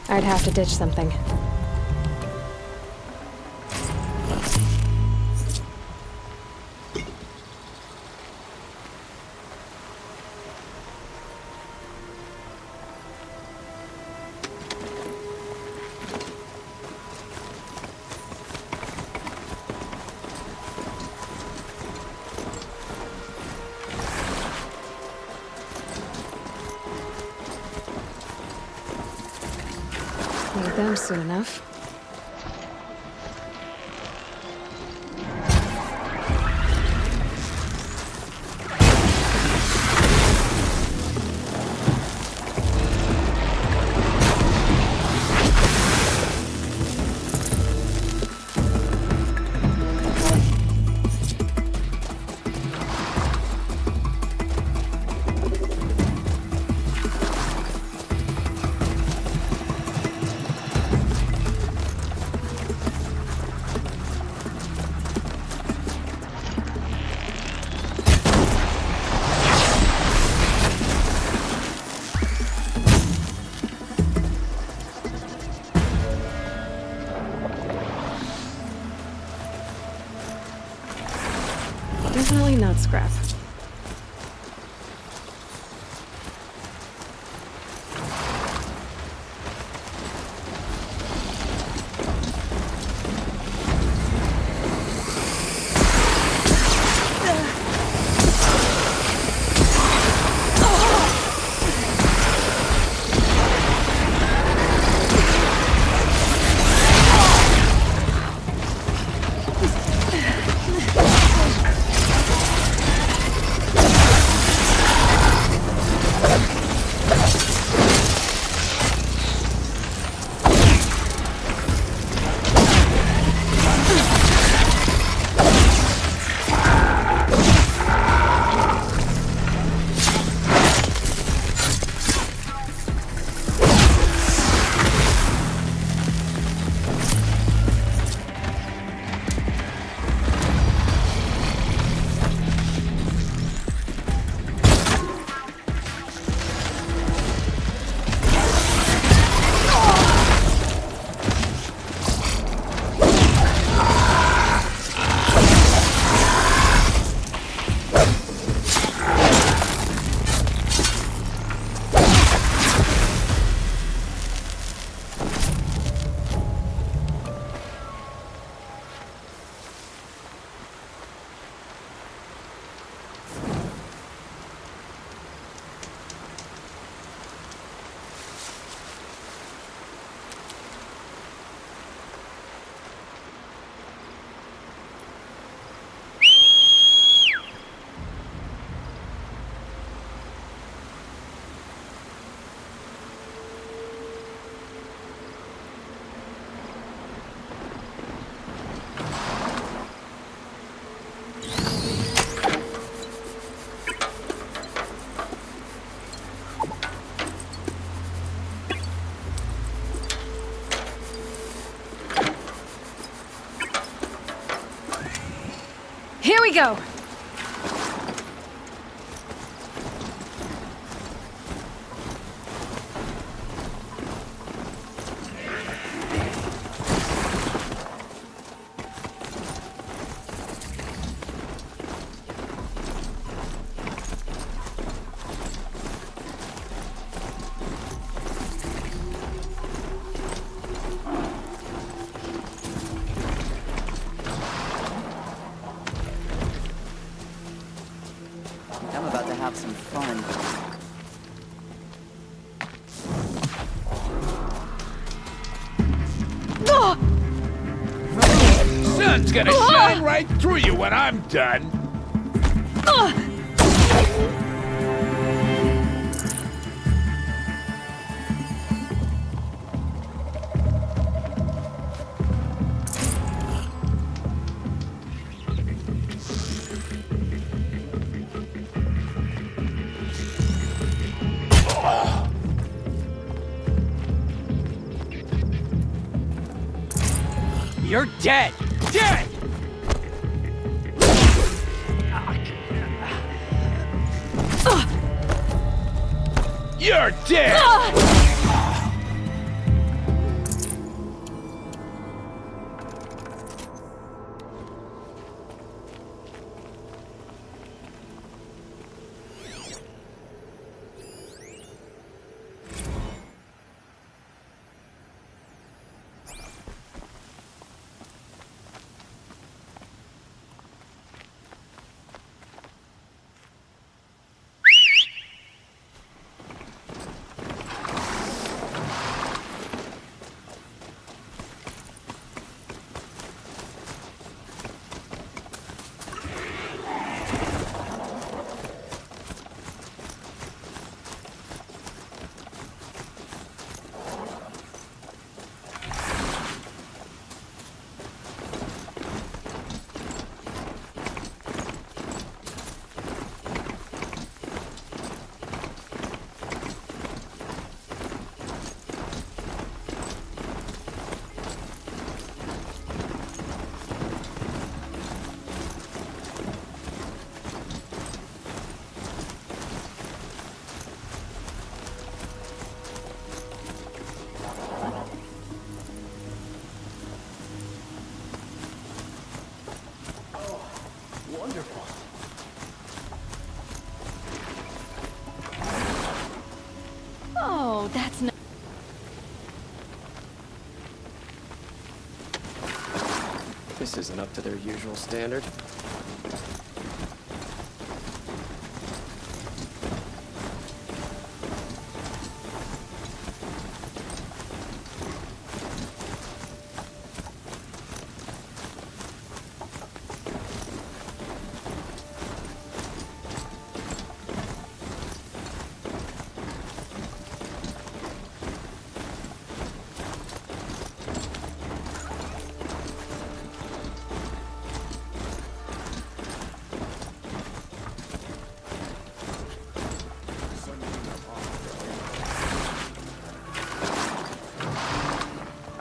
I'd have to ditch something. Need them soon enough. Definitely not scrap. Here we go! fun. Sun's gonna shine right through you when I'm done. You're dead! Dead! You're dead! Oh, that's not. This isn't up to their usual standard.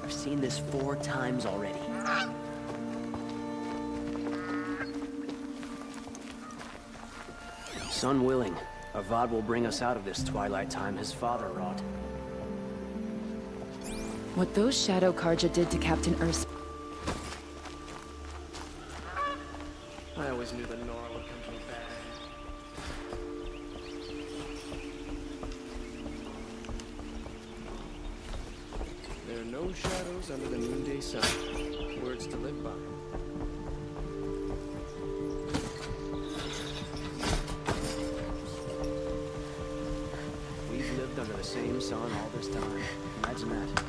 Seen this 4 times already. Son willing, Avad will bring us out of this twilight time his father wrought. What those Shadow Karja did to Captain Urs. I always knew that Nora would come from bad. There are no shadows under the noonday sun. Words to live by. We've lived under the same sun all this time. Imagine that.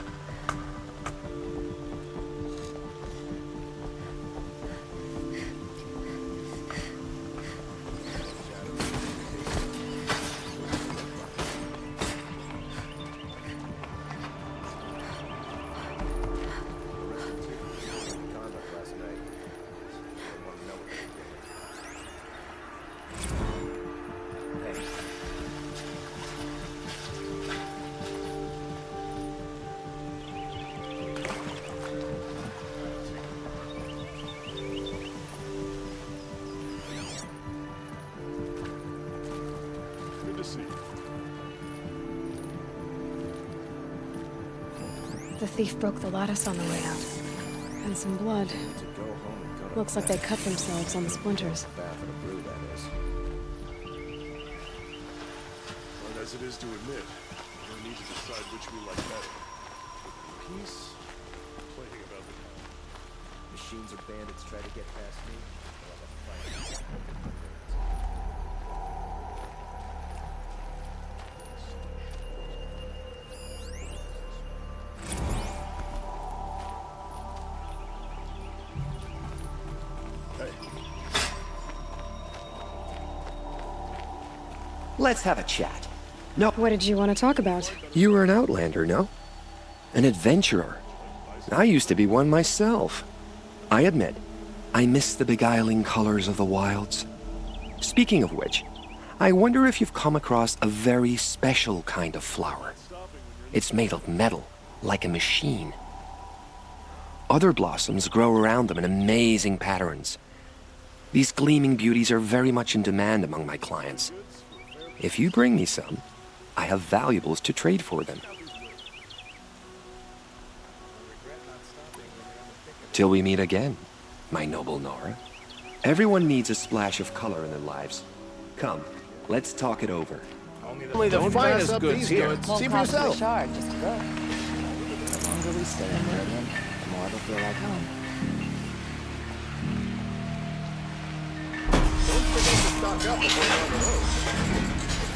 The thief broke the lattice on the way out. And some blood. Looks like they cut themselves on the splinters. Hard as it is to admit, we need to decide which we like better. Peace, playing about the town. Machines or bandits try to get past me. I'll have to fight. let's have a chat. No, What did you want to talk about? you were an outlander, no? An adventurer. I used to be one myself. I admit, I miss the beguiling colors of the wilds. Speaking of which, I wonder if you've come across a very special kind of flower. It's made of metal, like a machine. Other blossoms grow around them in amazing patterns. These gleaming beauties are very much in demand among my clients. If you bring me some, I have valuables to trade for them. Till we meet again, my noble Nora. Everyone needs a splash of color in their lives. Come, let's talk it over. Only the finest goods here. Won't See for cost you a yourself. shard just to go. The longer we stay in Meridian, the more it'll feel like home. Don't forget to stock up before you're on the road.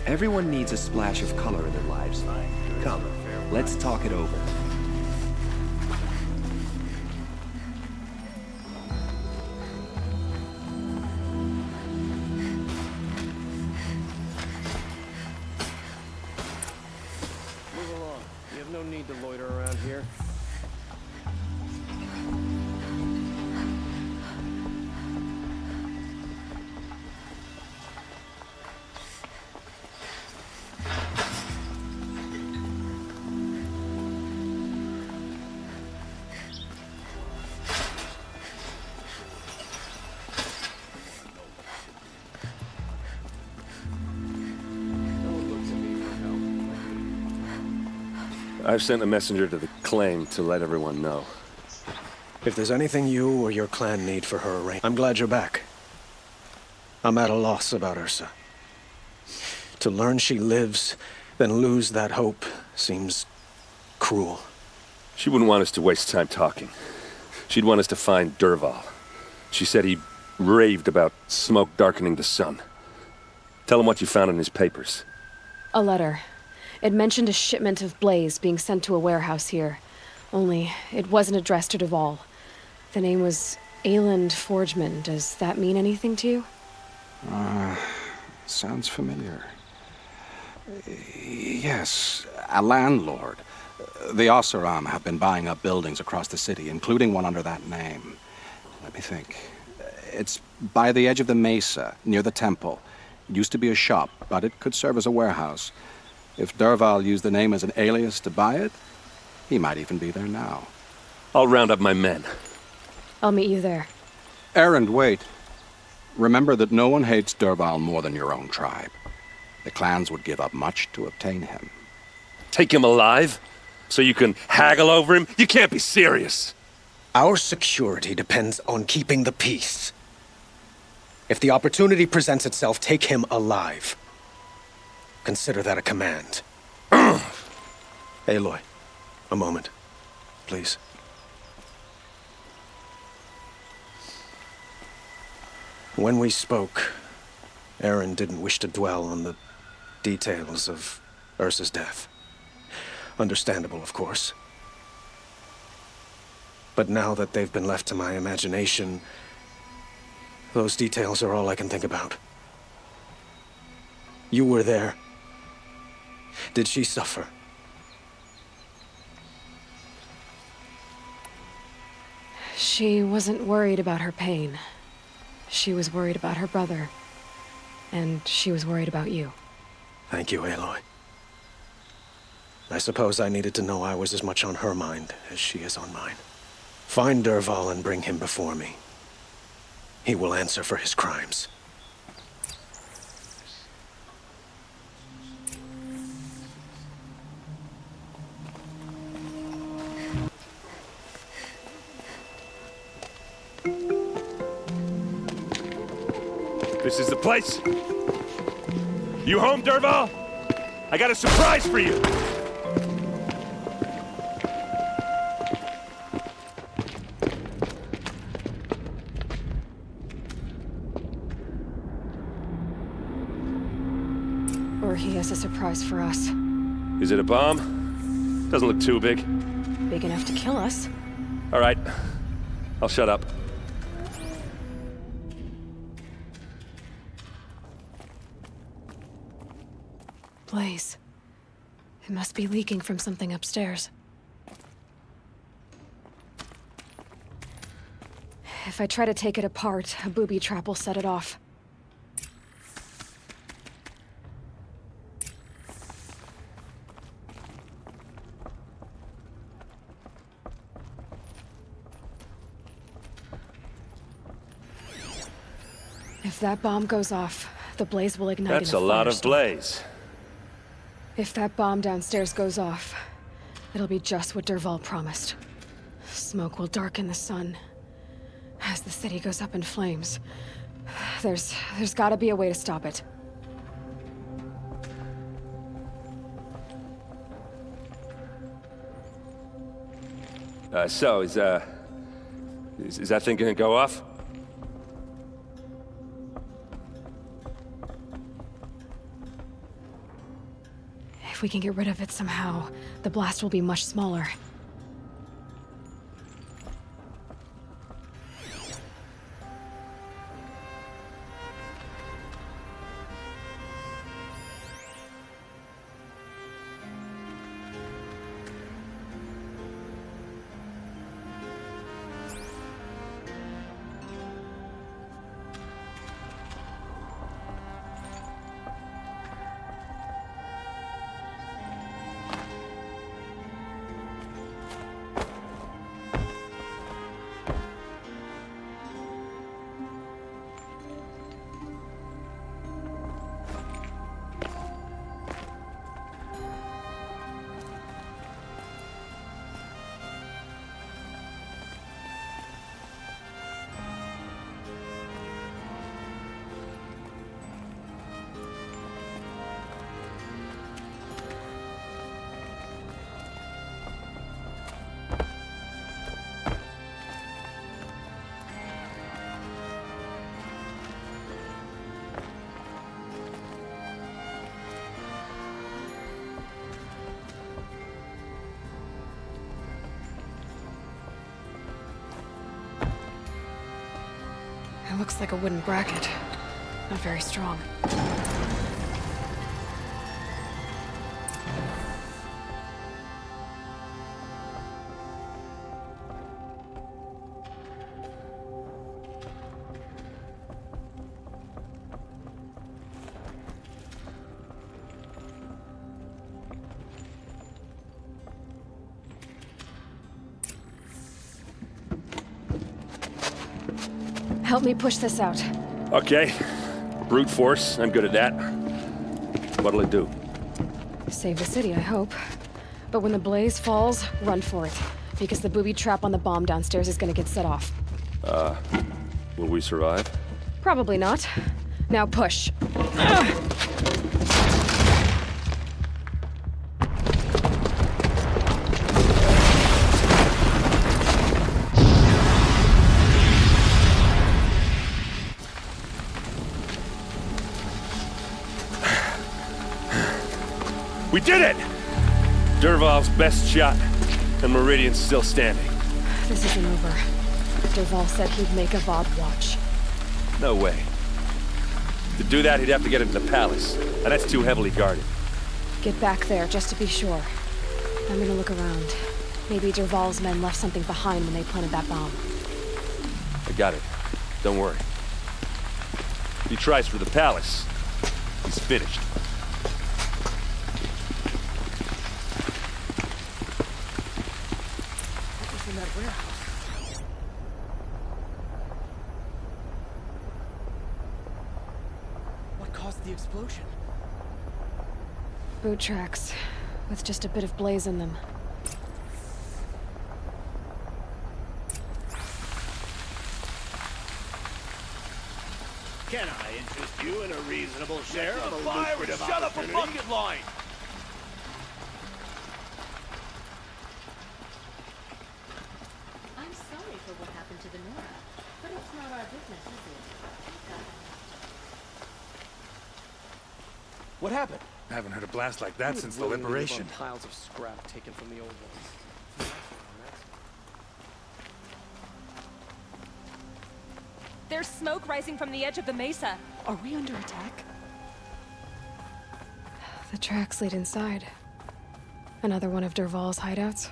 Everyone needs a splash of color in their lives. Come, let's talk it over. Move along. You have no need to loiter around here. No one looks at me for help. I've sent a messenger to the claim to let everyone know. If there's anything you or your clan need for her arrangement, I'm glad you're back. I'm at a loss about Ursa. To learn she lives, then lose that hope seems cruel. She wouldn't want us to waste time talking. She'd want us to find Dervahl. She said he raved about smoke darkening the sun. Tell him what you found in his papers. A letter. It mentioned a shipment of blaze being sent to a warehouse here. Only, it wasn't addressed to Dervahl. The name was Ayland Forgeman. Does that mean anything to you? Sounds familiar. Yes, a landlord. The Oseram have been buying up buildings across the city, including one under that name. Let me think. It's by the edge of the mesa, near the temple. It used to be a shop, but it could serve as a warehouse. If Dervahl used the name as an alias to buy it, he might even be there now. I'll round up my men. I'll meet you there. Errand, wait. Remember that no one hates Dervahl more than your own tribe. The clans would give up much to obtain him. Take him alive? So you can haggle over him? You can't be serious. Our security depends on keeping the peace. If the opportunity presents itself, take him alive. Consider that a command. Aloy, a moment, please. When we spoke, Aaron didn't wish to dwell on the details of Ursa's death. Understandable, of course. But now that they've been left to my imagination, Those details are all I can think about. You were there. Did she suffer? She wasn't worried about her pain. She was worried about her brother. And she was worried about you. Thank you, Aloy. I suppose I needed to know I was as much on her mind as she is on mine. Find Dervahl and bring him before me. He will answer for his crimes. This is the place. You home, Dervahl? I got a surprise for you. Or he has a surprise for us. Is it a bomb? Doesn't look too big. Big enough to kill us. All right. I'll shut up. Blaze. It must be leaking from something upstairs. If I try to take it apart, a booby trap will set it off. If that bomb goes off, the blaze will ignite. That's a lot of blaze. If that bomb downstairs goes off, it'll be just what Dervahl promised. Smoke will darken the sun. As the city goes up in flames, there's gotta be a way to stop it. So, is that thing gonna go off? If we can get rid of it somehow, the blast will be much smaller. It looks like a wooden bracket. Not very strong. Help me push this out. Okay. Brute force, I'm good at that. What'll it do? Save the city, I hope. But when the blaze falls, run for it. Because the booby trap on the bomb downstairs is gonna get set off. Will we survive? Probably not. Now push. We did it! Dervahl's best shot, and Meridian's still standing. This isn't over. Dervahl said he'd make a VOD watch. No way. To do that, he'd have to get into the palace, and that's too heavily guarded. Get back there, just to be sure. I'm gonna look around. Maybe Dervahl's men left something behind when they planted that bomb. I got it. Don't worry. If he tries for the palace, he's finished. What was in that warehouse? What caused the explosion? Boot tracks, with just a bit of blaze in them. Can I interest you in a reasonable share of a fire and lucrative shut up a opportunity? bucket line! I'm sorry for what happened to the Nora, but it's not our business, is it? What happened? I haven't heard a blast like that since the Willingly live on liberation. piles of scrap taken from the old ones. There's smoke rising from the edge of the mesa. Are we under attack? The tracks lead inside. Another one of Dervahl's hideouts.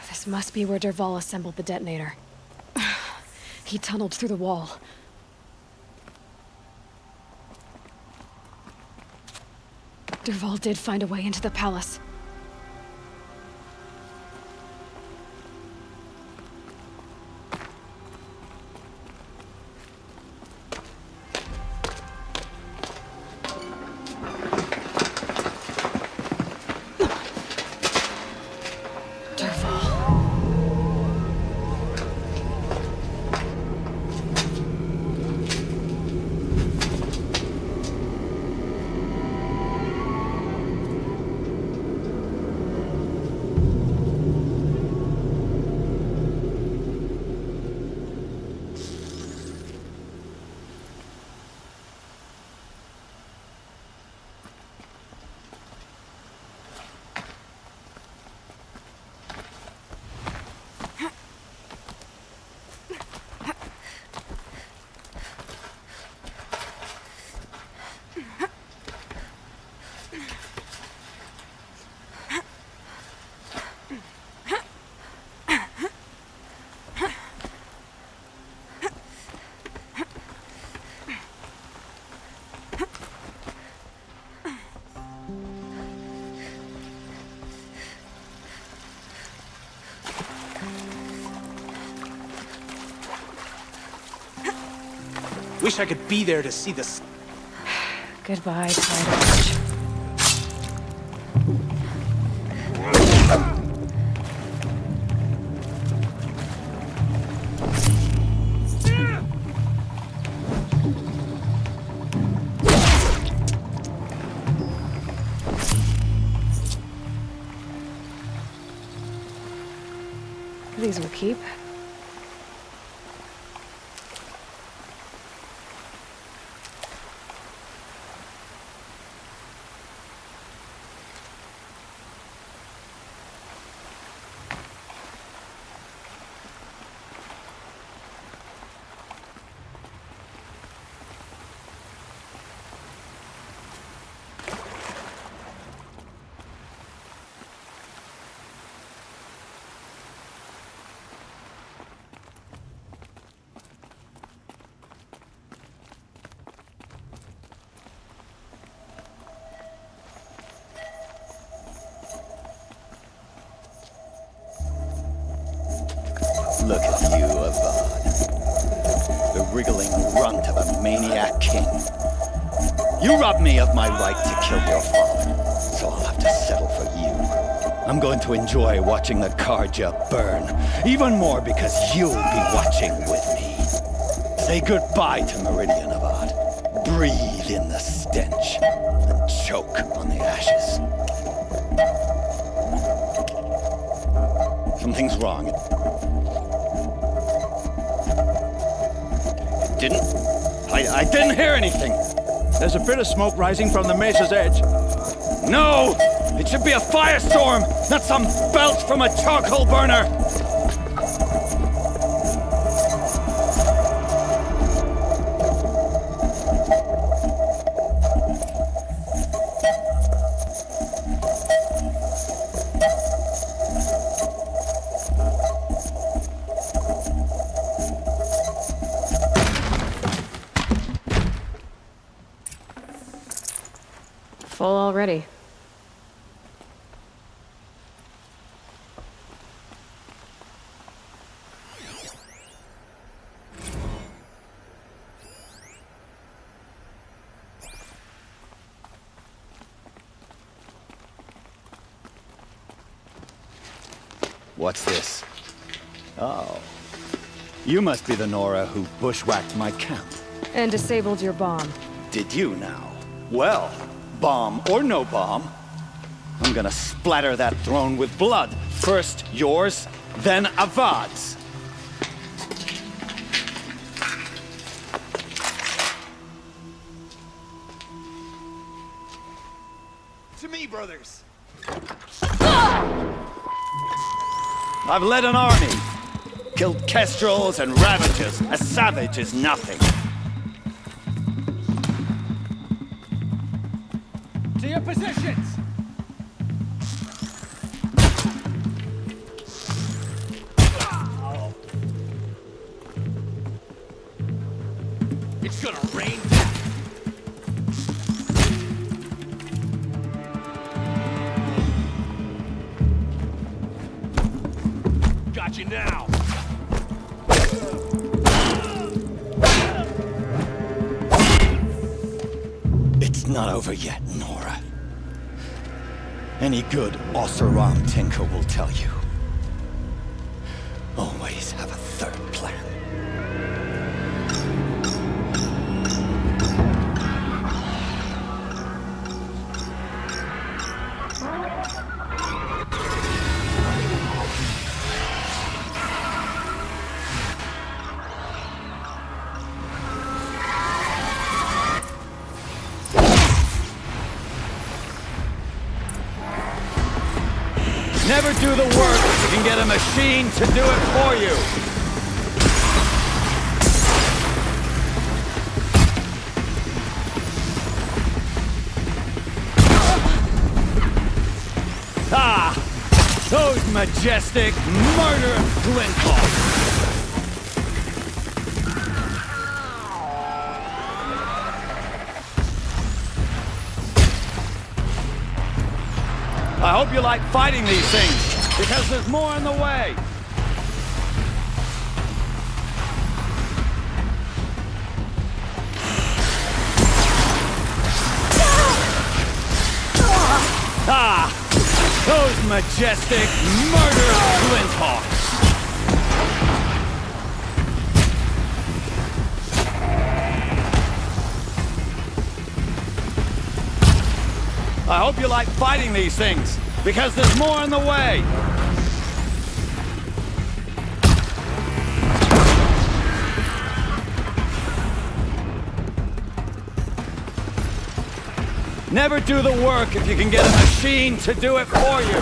This must be where Dervahl assembled the detonator. He tunneled through the wall. Dervahl did find a way into the palace. Wish I could be there to see this. Goodbye, Spider. These will keep. Look at you, Avad. The wriggling runt of a maniac king. You robbed me of my right to kill your father, so I'll have to settle for you. I'm going to enjoy watching the Karja burn, even more because you'll be watching with me. Say goodbye to Meridian, Avad. Breathe in the stench, and choke on the ashes. Something's wrong. didn't. I didn't hear anything. There's a bit of smoke rising from the mesa's edge. No! It should be a firestorm, not some belch from a charcoal burner! Full already. What's this? Oh. You must be the Nora who bushwhacked my camp. And disabled your bomb. Did you now? Well, bomb or no bomb, I'm gonna splatter that throne with blood. First yours, then Avad's. To me, brothers. I've led an army. Killed kestrels and ravages. A savage is nothing. To your positions! It's gonna rain. Got you now. It's not over yet, Nora. Any good Oseram tinker will tell you. Always have a third plan. Never do the work if you can get a machine to do it for you. Ah! Those majestic, murderous glinthawks! I hope you like fighting these things, because there's more in the way. Ah! Those majestic, murderous glinthawks! I hope you like fighting these things, because there's more in the way. Never do the work if you can get a machine to do it for you.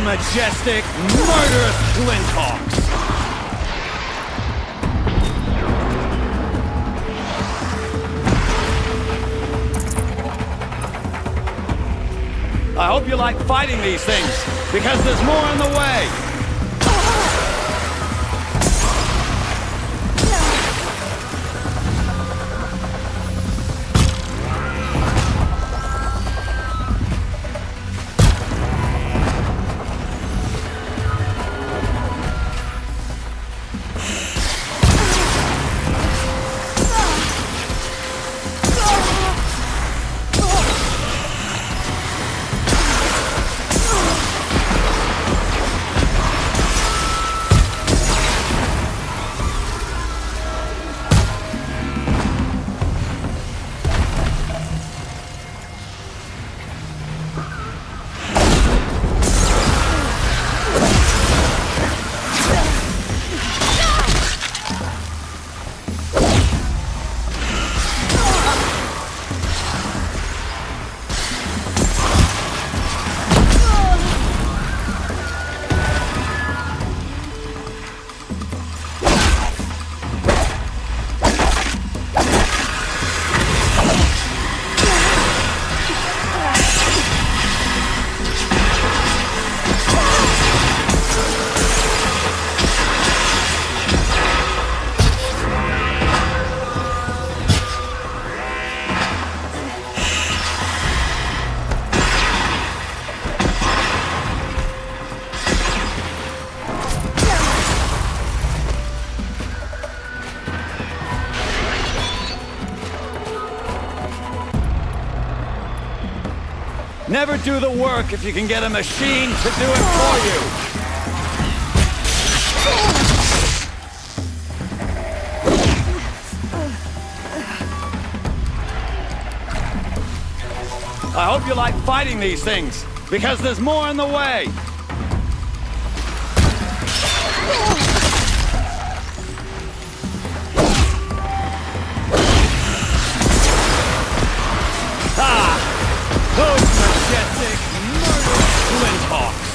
Majestic, murderous glinthawks! I hope you like fighting these things, because there's more in the way! Never do the work if you can get a machine to do it for you! I hope you like fighting these things, because there's more in the way! Those majestic, murderous flinthawks!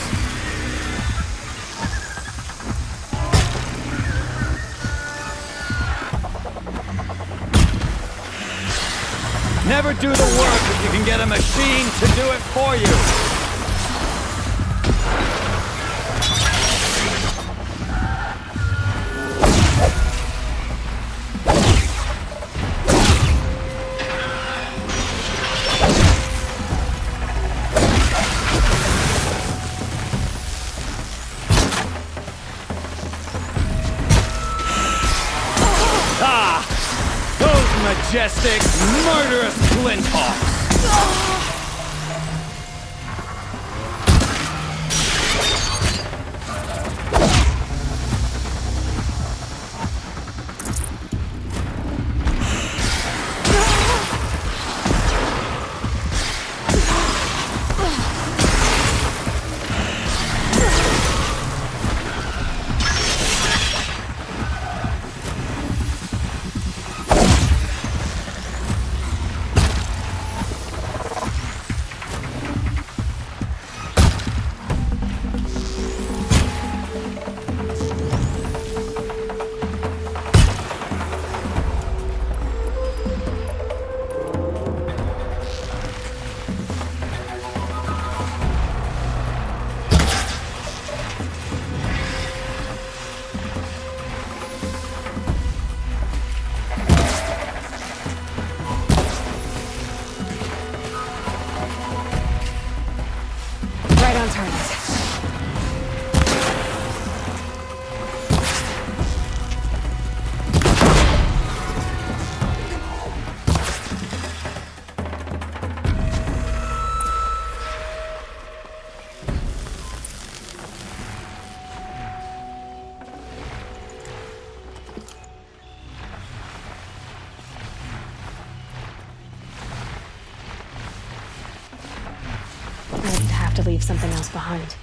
Never do the work if you can get a machine to do it for you! Majestic, murderous flinthawks! To leave something else behind.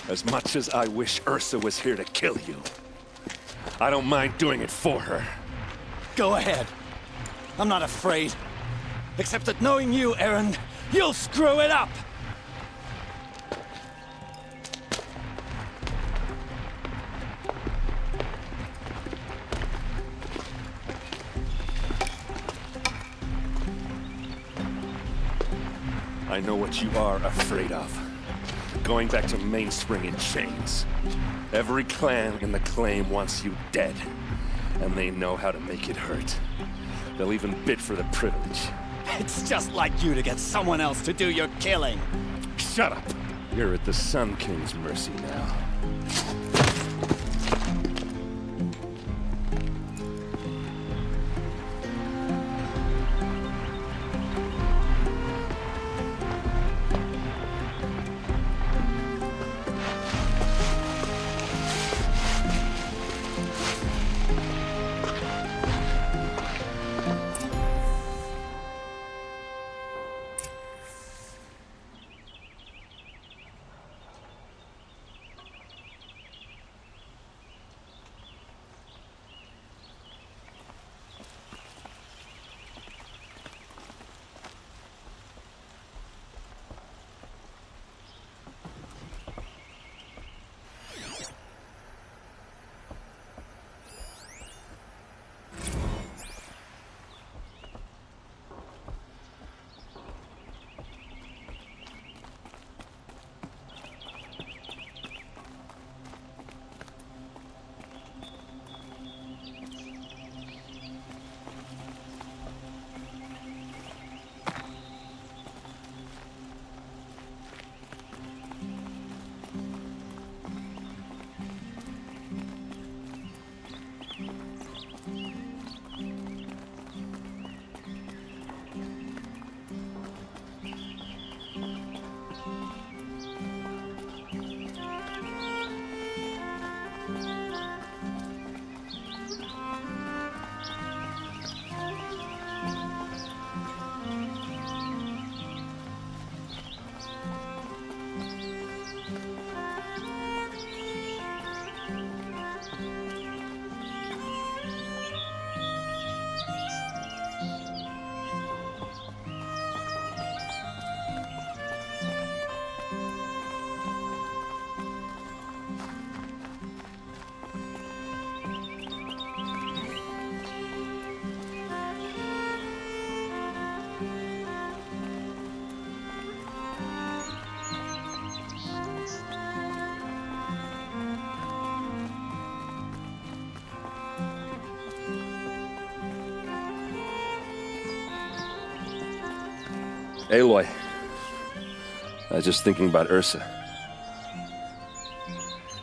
As much as I wish Ursa was here to kill you, I don't mind doing it for her. Go ahead. I'm not afraid. Except that knowing you, Aaron, you'll screw it up! I know what you are afraid of. Going back to Mainspring in chains. Every clan in the claim wants you dead. And they know how to make it hurt. They'll even bid for the privilege. It's just like you to get someone else to do your killing. Shut up! You're at the Sun King's mercy now. Aloy. I was just thinking about Ursa.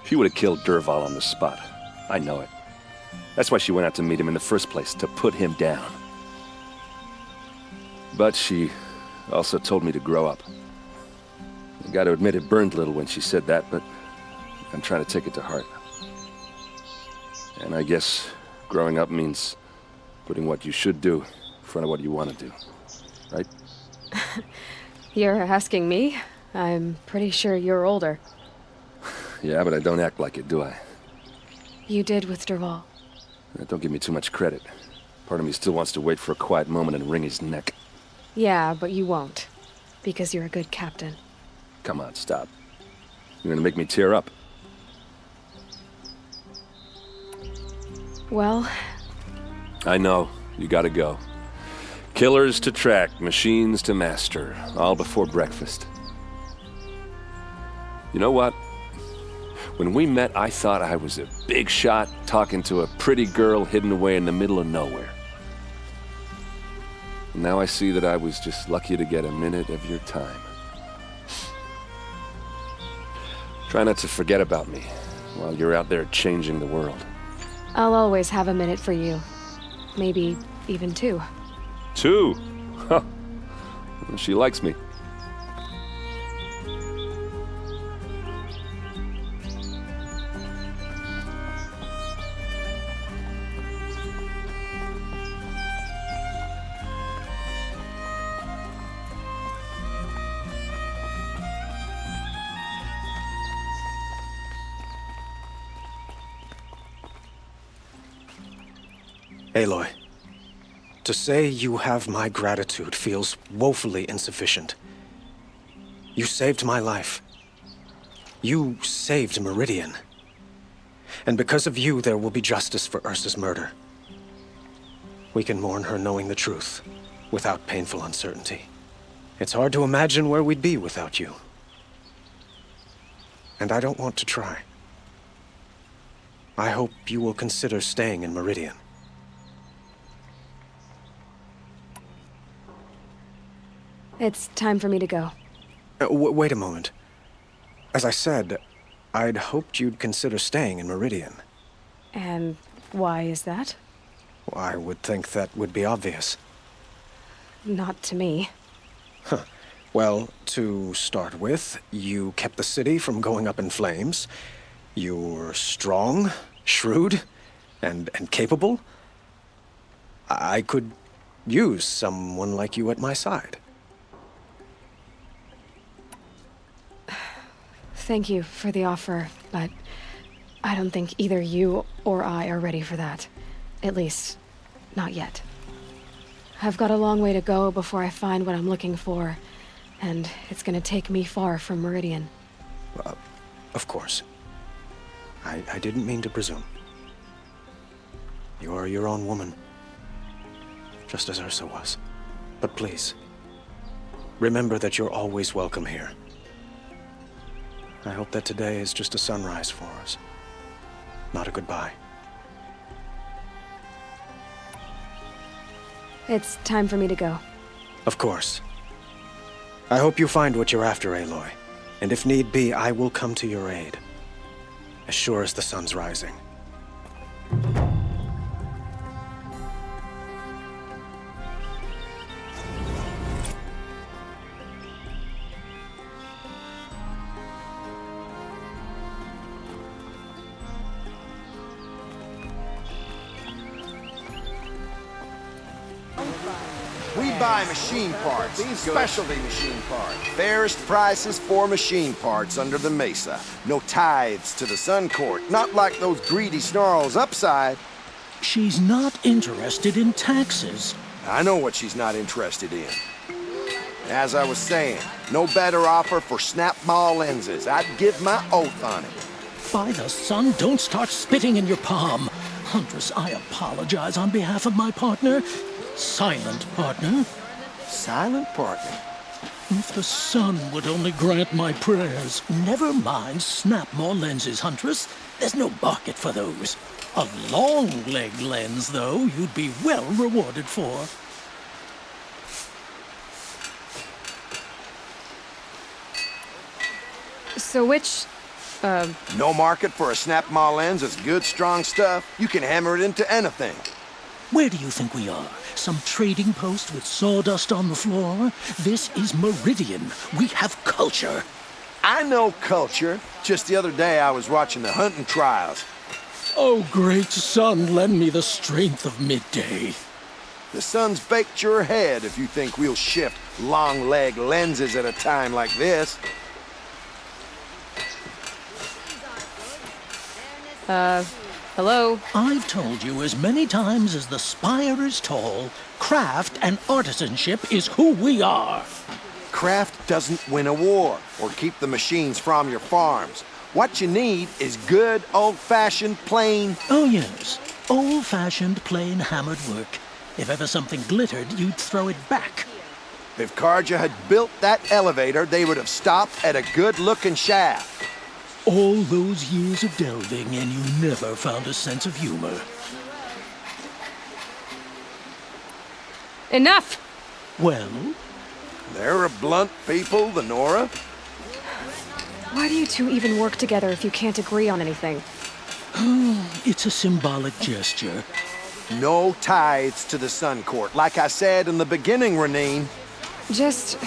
She would have killed Dervahl on the spot. I know it. That's why she went out to meet him in the first place, to put him down. But she also told me to grow up. I gotta admit it burned a little when she said that, but I'm trying to take it to heart. And I guess growing up means putting what you should do in front of what you want to do. Right? You're asking me? I'm pretty sure you're older. Yeah, but I don't act like it, do I? You did with Dervahl. Don't give me too much credit. Part of me still wants to wait for a quiet moment and wring his neck. Yeah, but you won't. Because you're a good captain. Come on, stop. You're gonna make me tear up. Well... I know. You gotta go. Killers to track, machines to master. All before breakfast. You know what? When we met, I thought I was a big shot talking to a pretty girl hidden away in the middle of nowhere. And now I see that I was just lucky to get a minute of your time. Try not to forget about me while you're out there changing the world. I'll always have a minute for you. Maybe even 2. 2? Huh. She likes me. Aloy, to say you have my gratitude feels woefully insufficient. You saved my life. You saved Meridian. And because of you, there will be justice for Ursa's murder. We can mourn her knowing the truth, without painful uncertainty. It's hard to imagine where we'd be without you. And I don't want to try. I hope you will consider staying in Meridian. It's time for me to go. Wait a moment. As I said, I'd hoped you'd consider staying in Meridian. And why is that? Well, I would think that would be obvious. Not to me. Huh. Well, to start with, you kept the city from going up in flames. You're strong, shrewd, and capable. I could use someone like you at my side. Thank you for the offer, but I don't think either you or I are ready for that. At least, not yet. I've got a long way to go before I find what I'm looking for, and it's gonna take me far from Meridian. Of course. I didn't mean to presume. You are your own woman, just as Ursa was. But please, remember that you're always welcome here. I hope that today is just a sunrise for us, not a goodbye. It's time for me to go. Of course. I hope you find what you're after, Aloy. And if need be, I will come to your aid. As sure as the sun's rising. We buy machine parts, specialty machine parts. Fairest prices for machine parts under the Mesa. No tithes to the Sun Court, not like those greedy snarls upside. She's not interested in taxes. I know what she's not interested in. As I was saying, no better offer for snap-ball lenses. I'd give my oath on it. By the sun, don't start spitting in your palm. Huntress, I apologize on behalf of my partner. Silent partner. Silent partner? If the sun would only grant my prayers. Never mind snap more lenses, Huntress. There's no market for those. A long-leg lens, though, you'd be well rewarded for. So which, No market for a snap maw lens is good, strong stuff. You can hammer it into anything. Where do you think we are? Some trading post with sawdust on the floor? This is Meridian. We have culture. I know culture. Just the other day I was watching the hunting trials. Oh, great sun, lend me the strength of midday. The sun's baked your head if you think we'll shift long leg lenses at a time like this. hello? I've told you as many times as the spire is tall, craft and artisanship is who we are. Craft doesn't win a war or keep the machines from your farms. What you need is good, old-fashioned, plain... Oh, yes. Old-fashioned, plain hammered work. If ever something glittered, you'd throw it back. If Karja had built that elevator, they would have stopped at a good-looking shaft. All those years of delving, and you never found a sense of humor. Enough! Well? They're a blunt people, the Nora. Why do you two even work together if you can't agree on anything? It's a symbolic gesture. No tithes to the Sun Court. Like I said in the beginning, Renine. Just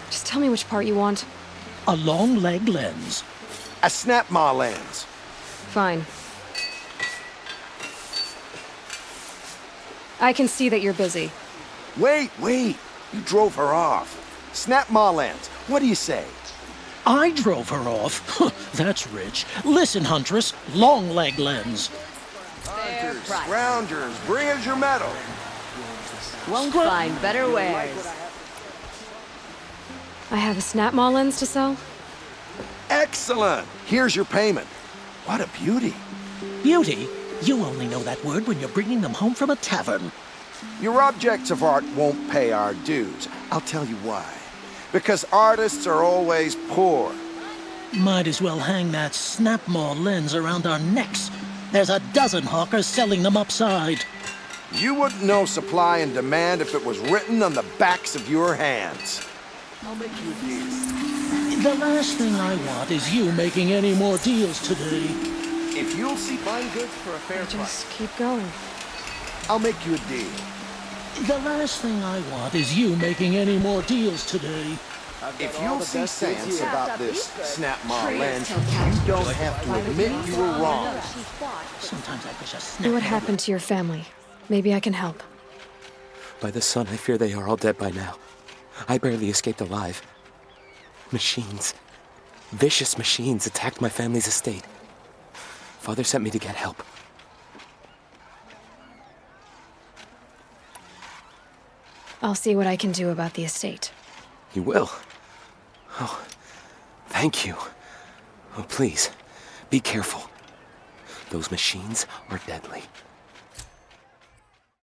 tell me which part you want. A long leg lens. A snap maw lens. Fine. I can see that you're busy. Wait. You drove her off. Snap maw lens. What do you say? I drove her off? That's rich. Listen, Huntress, long leg lens. Hunters, scroungers, bring us your metal. Won't find better wares. I have a snap maw lens to sell? Excellent. Here's your payment. What a beauty. Beauty? You only know that word when you're bringing them home from a tavern. Your objects of art won't pay our dues. I'll tell you why. Because artists are always poor. Might as well hang that snap maw lens around our necks. There's a dozen hawkers selling them upside. You wouldn't know supply and demand if it was written on the backs of your hands. I'll make you a deal. The last thing I want is you making any more deals today. If you'll see fine goods for a fair price, Just keep going. I'll make you a deal. The last thing I want is you making any more deals today. If you'll see sense about this snap maw lens, you don't have to admit you were wrong. Sometimes I wish a snap. See what happened to your family. Maybe I can help. By the sun, I fear they are all dead by now. I barely escaped alive. Machines. Vicious machines attacked my family's estate. Father sent me to get help. I'll see what I can do about the estate. You will? Oh, thank you. Oh, please, be careful. Those machines are deadly.